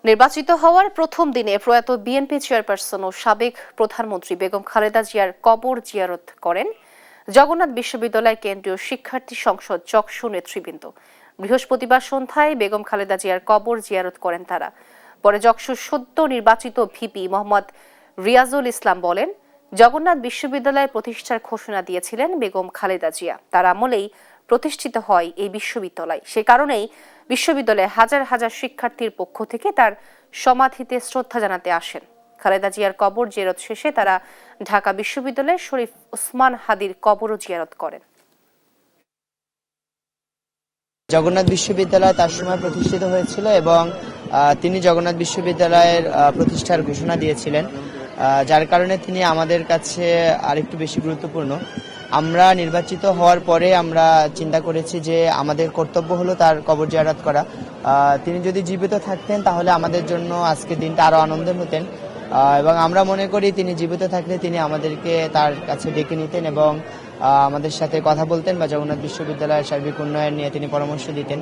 নির্বাচিত হওয়ার প্রথম দিনে প্রয়াত বিএনপি চেয়ারপারসন ও সাবেক প্রধানমন্ত্রী বেগম খালেদা জিয়ার কবর জিয়ারত করেন জগন্নাথ বিশ্ববিদ্যালয় কেন্দ্রীয় শিক্ষার্থী সংসদ চকসু নেতৃবৃন্দ। বৃহস্পতিবার সন্ধ্যায় বেগম খালেদা জিয়ার কবর জিয়ারত করেন তারা। পরে চকসুর সদ্য নির্বাচিত ভিপি মোহাম্মদ রিয়াজুল ইসলাম বলেন, জগন্নাথ বিশ্ববিদ্যালয় প্রতিষ্ঠার ঘোষণা দিয়েছিলেন বেগম খালেদা জিয়া। তার আমলেই প্রতিষ্ঠিত হয় এই বিশ্ববিদ্যালয়। সে কারণেই বিশ্ববিদ্যালয়ে হাজার হাজার শিক্ষার্থীর পক্ষ থেকে তার সমাধিতে শ্রদ্ধা জানাতে আসেন। খালেদা জিয়ার কবর জিয়ারত শেষে তারা ঢাকা বিশ্ববিদ্যালয়ের শরীফ ওসমান হাদির কবরও জিয়ারত করেন। জগন্নাথ বিশ্ববিদ্যালয় তার সময় প্রতিষ্ঠিত হয়েছিল এবং তিনি জগন্নাথ বিশ্ববিদ্যালয়ের প্রতিষ্ঠার ঘোষণা দিয়েছিলেন, যার কারণে তিনি আমাদের কাছে আরেকটু বেশি গুরুত্বপূর্ণ। আমরা নির্বাচিত হওয়ার পরে আমরা চিন্তা করেছি যে আমাদের কর্তব্য হলো তার কবর জিয়ারত করা। তিনি যদি জীবিত থাকতেন তাহলে আমাদের জন্য আজকের দিনটা আরো আনন্দের হতেন, এবং আমরা মনে করি তিনি জীবিত থাকলে তিনি আমাদেরকে তার কাছে ডেকে নিতেন এবং আমাদের সাথে কথা বলতেন বা জগন্নাথ বিশ্ববিদ্যালয়ের সার্বিক উন্নয়ন নিয়ে তিনি পরামর্শ দিতেন।